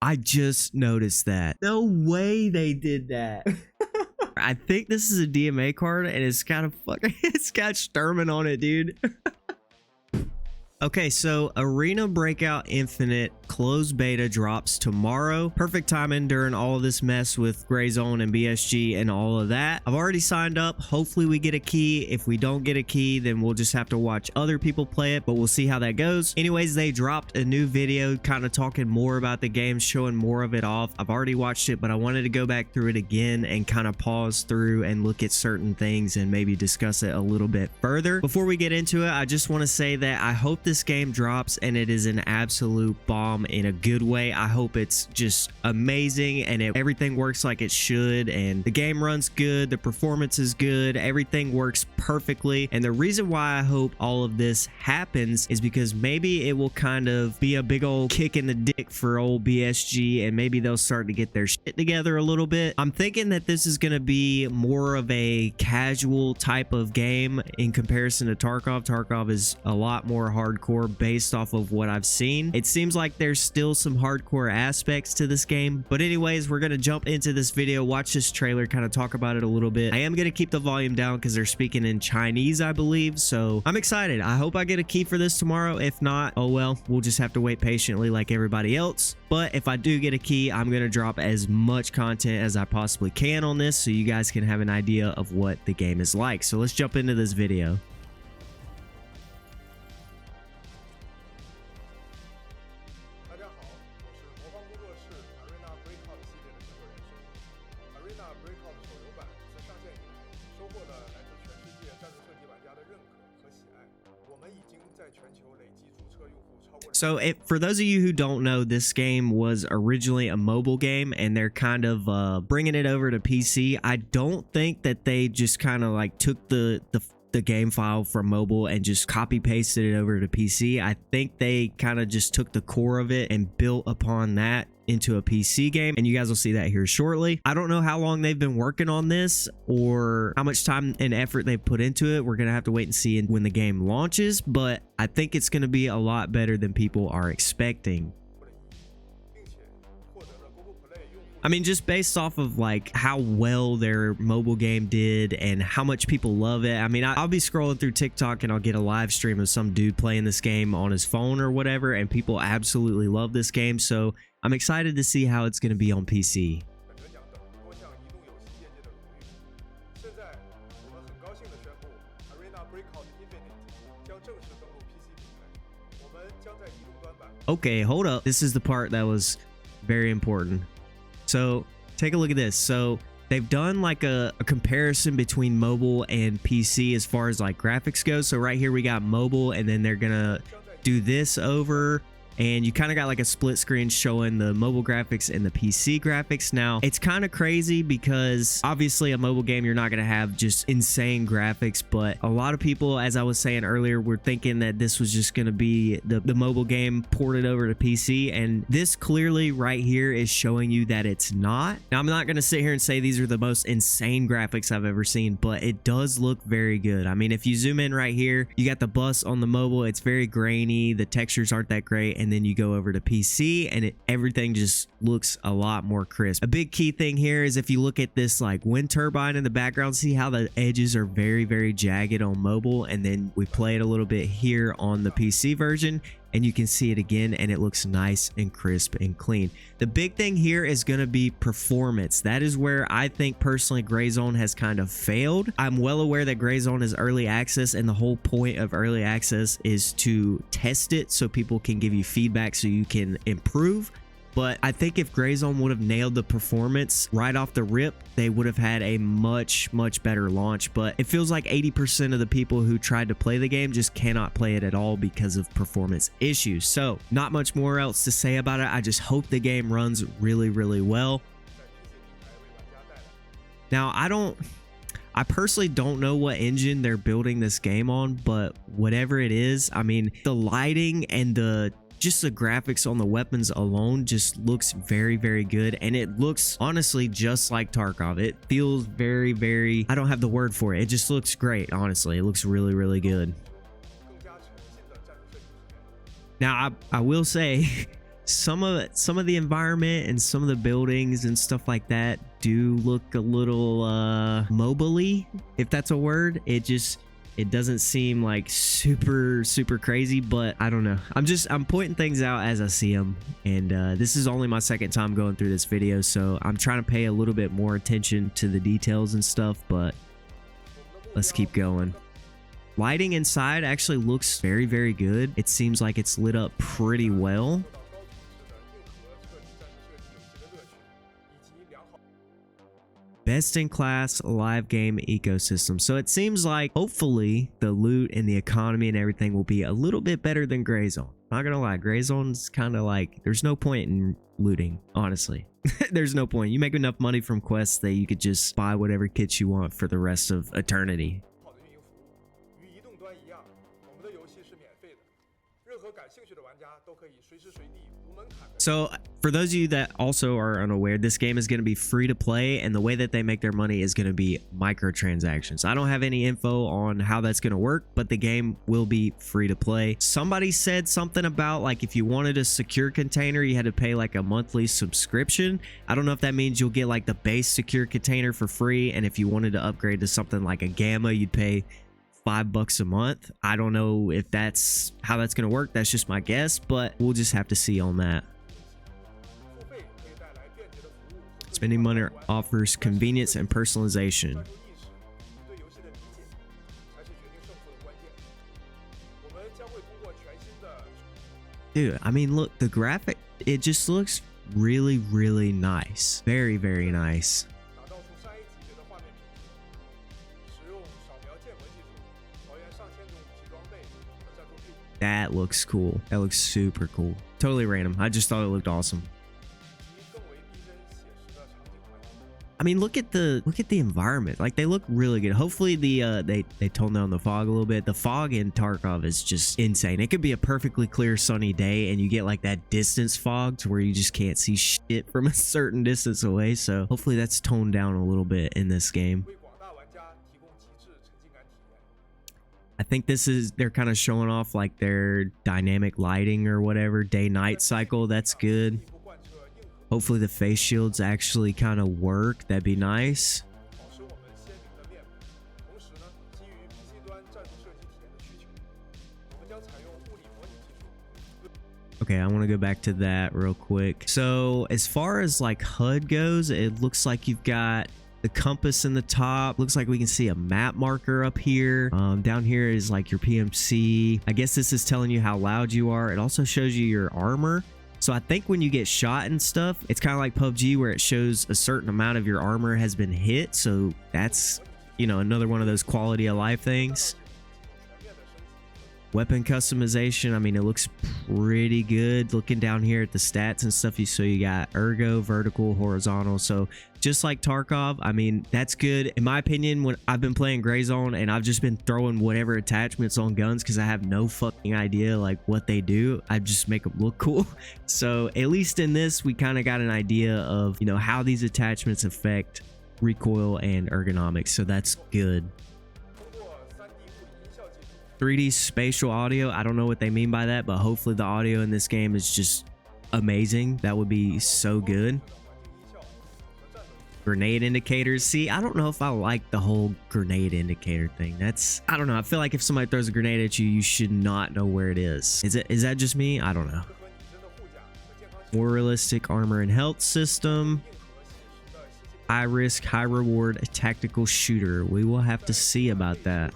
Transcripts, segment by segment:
I just noticed that. No way they did that. I think this is a DMA card and it's got a fucking, it's got Sturman on it, dude. Okay, so Arena Breakout Infinite closed beta drops tomorrow. Perfect timing during all of this mess with Gray Zone and BSG and all of that. I've already signed up. Hopefully we get a key. If we don't get a key, then we'll just have to watch other people play it, but we'll see how that goes. Anyways, they dropped a new video kind of talking more about the game, showing more of it off. I've already watched it, but I wanted to go back through it again and kind of pause through and look at certain things and maybe discuss it a little bit further. Before we get into it, I just want to say that I hope this game drops and it is an absolute bomb in a good way. I hope it's just amazing and everything works like it should, and the game runs good, the performance is good, everything works perfectly. And the reason why I hope all of this happens is because maybe it will kind of be a big old kick in the dick for old BSG, and maybe they'll start to get their shit together a little bit. I'm thinking that this is going to be more of a casual type of game in comparison to Tarkov. Tarkov is a lot more hardcore based off of what I've seen. It seems like there's still some hardcore aspects to this game, but anyways, we're gonna jump into this video, watch this trailer, kind of talk about it a little bit. I am gonna keep the volume down because they're speaking in Chinese, I believe, so I'm excited. I hope I get a key for this tomorrow. If not, oh well, we'll just have to wait patiently like everybody else. But if I do get a key, I'm gonna drop as much content as I possibly can on this so you guys can have an idea of what the game is like. So let's jump into this video. 大家好，我是魔方工作室 Arena Breakout 系列的制作人生。Arena Breakout 手游版自上线以来，收获了来自全世界战术设计玩家的认可和喜爱。我们已经在全球累计注册用户超过。So for those of you who don't know, this game was originally a mobile game and they're kind of bringing it over to PC. I don't think that they just kind of like took the game file from mobile and just copy pasted it over to PC. I think they kind of just took the core of it and built upon that into a PC game, and you guys will see that here shortly. I don't know how long they've been working on this or how much time and effort they've put into it. We're gonna have to wait and see when the game launches, but I think it's gonna be a lot better than people are expecting. I mean, just based off of like how well their mobile game did and how much people love it. I mean, I'll be scrolling through TikTok and I'll get a live stream of some dude playing this game on his phone or whatever, and people absolutely love this game. So I'm excited to see how it's going to be on PC. Okay, hold up. This is the part that was very important. So take a look at this. So they've done like a comparison between mobile and PC as far as like graphics go. So right here we got mobile, and then they're gonna do this over, and you kind of got like a split screen showing the mobile graphics and the PC graphics. Now it's kind of crazy because obviously a mobile game, you're not going to have just insane graphics, but a lot of people, as I was saying earlier, were thinking that this was just going to be the mobile game ported over to PC, and this clearly right here is showing you that it's not. Now I'm not going to sit here and say these are the most insane graphics I've ever seen, but it does look very good. I mean, if you zoom in right here, you got the bus on the mobile, it's very grainy, the textures aren't that great, and then you go over to PC and everything just looks a lot more crisp. A big key thing here is if you look at this like wind turbine in the background, see how the edges are very jagged on mobile, and then we play it a little bit here on the PC version and you can see it again and it looks nice and crisp and clean. The big thing here is going to be performance. That is where I think personally Gray Zone has kind of failed. I'm well aware that Gray Zone is early access, and the whole point of early access is to test it so people can give you feedback so you can improve. But I think if Gray Zone would have nailed the performance right off the rip, they would have had a much better launch. But it feels like 80% of the people who tried to play the game just cannot play it at all because of performance issues. So not much more else to say about it. I just hope the game runs really well. Now I personally don't know what engine they're building this game on, but whatever it is, I mean, the lighting and just the graphics on the weapons alone just looks very good, and it looks honestly just like Tarkov. It feels very I don't have the word for it. It just looks great. Honestly, it looks really good. Now I will say some of the environment and some of the buildings and stuff like that do look a little mobile-y, if that's a word. It doesn't seem like super crazy, but I don't know. I'm pointing things out as I see them, and this is only my second time going through this video, so I'm trying to pay a little bit more attention to the details and stuff, but let's keep going. Lighting inside actually looks very good. It seems like it's lit up pretty well. Best in class live game ecosystem. So it seems like hopefully the loot and the economy and everything will be a little bit better than Gray Zone. Not gonna lie, Gray Zone's kind of like, there's no point in looting, honestly. There's no point. You make enough money from quests that you could just buy whatever kits you want for the rest of eternity. So for those of you that also are unaware, this game is going to be free to play, and the way that they make their money is going to be microtransactions. I don't have any info on how that's going to work, but the game will be free to play. Somebody said something about like if you wanted a secure container, you had to pay like a monthly subscription. I don't know if that means you'll get like the base secure container for free, and if you wanted to upgrade to something like a Gamma, you'd pay $5 a month. I don't know if that's how that's going to work. That's just my guess, but we'll just have to see on that. Spending money offers convenience and personalization. Dude, I mean, look, the graphic, it just looks really nice. Very nice. That looks cool. That looks super cool. Totally random. I just thought it looked awesome. I mean, look at the environment. Like, they look really good. Hopefully they tone down the fog a little bit. The fog in Tarkov is just insane. It could be a perfectly clear sunny day and you get like that distance fog to where you just can't see shit from a certain distance away. So hopefully that's toned down a little bit in this game. I think they're kind of showing off like their dynamic lighting or whatever, day-night cycle. That's good. Hopefully the face shields actually kind of work. That'd be nice. Okay, I want to go back to that real quick. So as far as like HUD goes, it looks like you've got the compass in the top. Looks like we can see a map marker up here. Down here is like your PMC. I guess this is telling you how loud you are. It also shows you your armor. So I think when you get shot and stuff, it's kind of like PUBG where it shows a certain amount of your armor has been hit. So that's, you know, another one of those quality of life things. Weapon customization, I mean, it looks pretty good. Looking down here at the stats and stuff, so you got ergo, vertical, horizontal. So just like Tarkov, I mean, that's good. In my opinion, when I've been playing Gray Zone and I've just been throwing whatever attachments on guns because I have no fucking idea like what they do. I just make them look cool. So at least in this, we kind of got an idea of, you know, how these attachments affect recoil and ergonomics. So that's good. 3D spatial audio, I don't know what they mean by that, but hopefully the audio in this game is just amazing. That would be so good. Grenade indicators. See, I don't know if I like the whole grenade indicator thing. That's, I don't know. I feel like if somebody throws a grenade at you, you should not know where it is. Is that just me? I don't know. More realistic armor and health system. High risk, high reward, tactical shooter. We will have to see about that.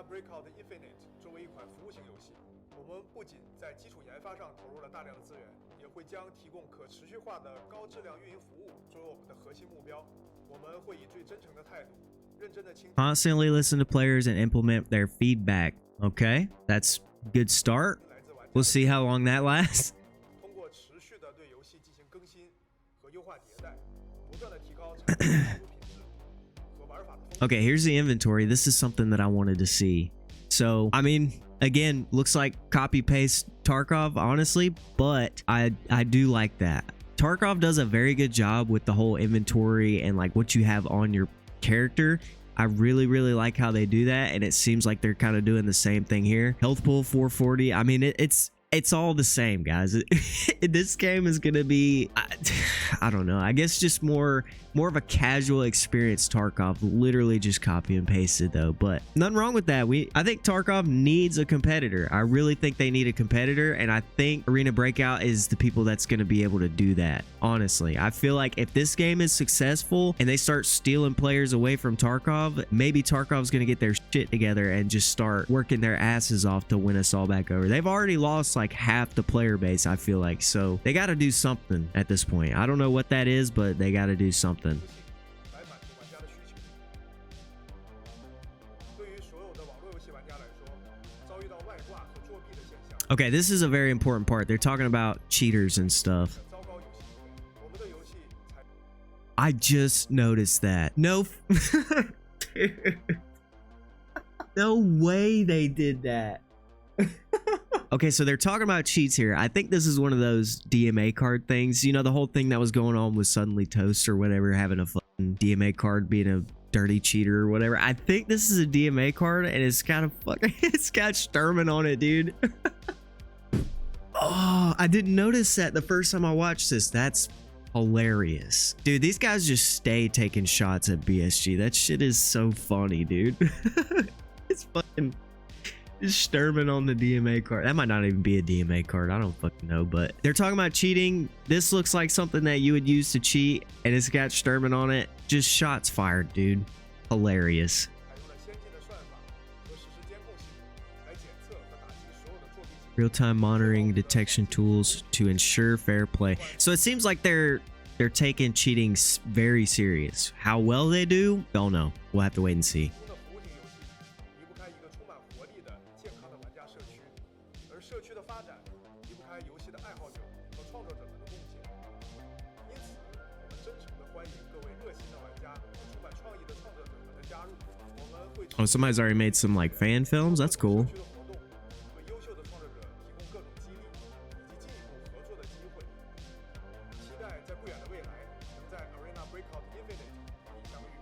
Breakout Infinite 作为一款服务型游戏，我们不仅在基础研发上投入了大量的资源，也会将提供可持续化的高质量运营服务作为我们的核心目标。我们会以最真诚的态度，认真的倾听。Constantly listen to players and implement their feedback. Okay, that's good start. We'll see how long that lasts. 通过持续的对游戏进行更新和优化迭代，不断的提高产品的品质。Okay, here's the inventory. This is something that I wanted to see. So, I mean, again, looks like copy paste Tarkov, honestly, but I do like that. Tarkov does a very good job with the whole inventory and like what you have on your character. I really like how they do that, and it seems like they're kind of doing the same thing here. Health pool 440. I mean, it's all the same, guys. This game is gonna be, I don't know, I guess just more of a casual experience. Tarkov literally just copy and pasted though, but nothing wrong with that. I think Tarkov needs a competitor. I really think they need a competitor, and I think Arena Breakout is the people that's going to be able to do that. Honestly, I feel like if this game is successful and they start stealing players away from Tarkov, maybe Tarkov's going to get their shit together and just start working their asses off to win us all back over. They've already lost like half the player base, I feel like, so they got to do something at this point. I don't know what that is, but they got to do something. 来满足玩家的需求。对于所有的网络游戏玩家来说，遭遇到外挂和作弊的现象。Okay, this is a very important part. They're talking about cheaters and stuff. 糟糕游戏，我们的游戏才。I just noticed that. No, no way they did that. Okay, so they're talking about cheats here. I think this is one of those DMA card things. You know, the whole thing that was going on with Suddenly Toast or whatever, having a fucking DMA card being a dirty cheater or whatever. I think this is a DMA card, and it's got a fucking, it's got Sturman on it, dude. Oh, I didn't notice that the first time I watched this. That's hilarious. Dude, these guys just stay taking shots at BSG. That shit is so funny, dude. It's fucking... Just Sturman on the DMA card. That might not even be a DMA card. I don't fucking know, but they're talking about cheating. This looks like something that you would use to cheat, and it's got Sturman on it. Just shots fired, dude. Hilarious. 采用了先进的算法和实时监控系统来检测和打击所有的作弊行为。 Real-time monitoring detection tools to ensure fair play. So it seems like they're taking cheating very serious. How well they do, don't know. We'll have to wait and see. 的服务型游戏离不开一个充满活力的健康的玩家社区，而社区的发展离不开游戏的爱好者和创作者们的贡献。因此，我们真诚地欢迎各位热心的玩家和充满创意的创作者们的加入。我们会 Oh, somebody's already made some like fan films. That's cool. 社区的活动，为优秀的创作者提供各种激励以及进一步合作的机会。期待在不远的未来能在 Arena Breakout Infinite 与你相遇。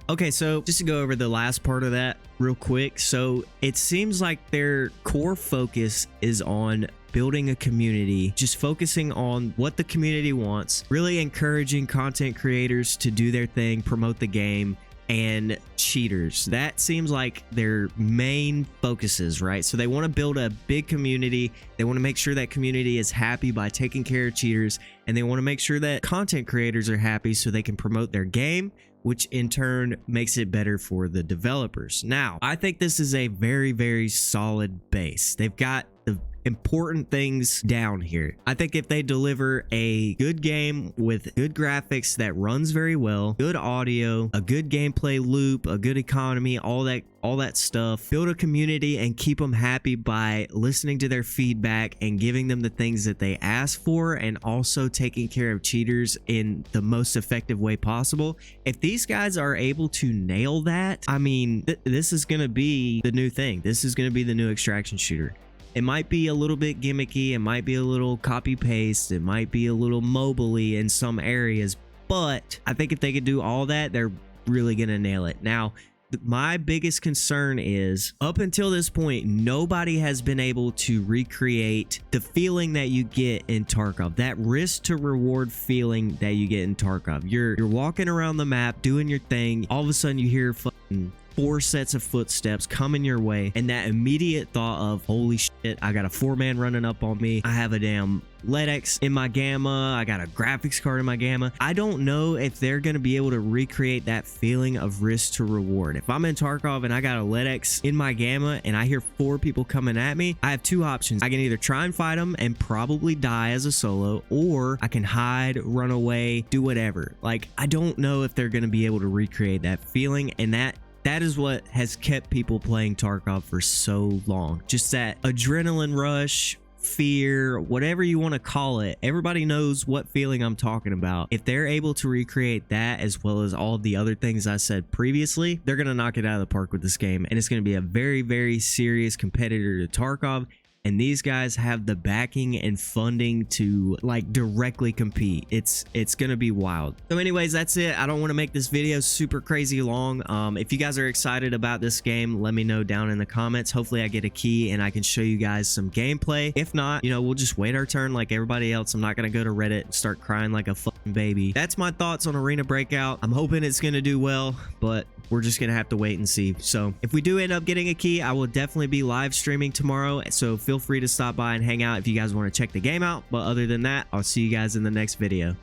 Okay, so just to go over the last part of that real quick. So it seems like their core focus is on building a community, just focusing on what the community wants, really encouraging content creators to do their thing, promote the game, and cheaters. That seems like their main focuses, right? So they want to build a big community. They want to make sure that community is happy by taking care of cheaters, and they want to make sure that content creators are happy so they can promote their game, which in turn makes it better for the developers. Now, I think this is a very solid base. They've got the important things down here. I think if they deliver a good game with good graphics that runs very well, good audio, a good gameplay loop, a good economy, all that stuff, build a community and keep them happy by listening to their feedback and giving them the things that they ask for, and also taking care of cheaters in the most effective way possible. If these guys are able to nail that, I mean, this is going to be the new thing. This is going to be the new extraction shooter. It might be a little bit gimmicky, it might be a little copy paste, it might be a little mobile-y in some areas, but I think if they could do all that, they're really gonna nail it. Now, my biggest concern is, up until this point, nobody has been able to recreate the feeling that you get in Tarkov, that risk to reward feeling that you get in Tarkov. You're walking around the map doing your thing, all of a sudden you hear fucking 4 sets of footsteps coming your way, and that immediate thought of, holy shit, I got a 4-man running up on me, I have a damn LEDX in my gamma, I got a graphics card in my gamma. I don't know if they're going to be able to recreate that feeling of risk to reward. If I'm in Tarkov and I got a LEDX in my gamma and I hear 4 people coming at me, I have 2 options. I can either try and fight them and probably die as a solo, or I can hide, run away, do whatever. Like, I don't know if they're going to be able to recreate that feeling, and that is what has kept people playing Tarkov for so long. Just that adrenaline rush, fear, whatever you want to call it. Everybody knows what feeling I'm talking about. If they're able to recreate that, as well as all of the other things I said previously, they're going to knock it out of the park with this game. And it's going to be a very serious competitor to Tarkov. and these guys have the backing and funding to like directly compete. It's gonna be wild. So anyways, that's it. I don't want to make this video super crazy long. If you guys are excited about this game, let me know down in the comments. Hopefully I get a key and I can show you guys some gameplay. If not, you know, we'll just wait our turn like everybody else. I'm not gonna go to Reddit and start crying like a fucking baby. That's my thoughts on Arena Breakout. I'm hoping it's gonna do well, but we're just gonna have to wait and see. So if we do end up getting a key, I will definitely be live streaming tomorrow, so feel free to stop by and hang out if you guys want to check the game out. But other than that, I'll see you guys in the next video.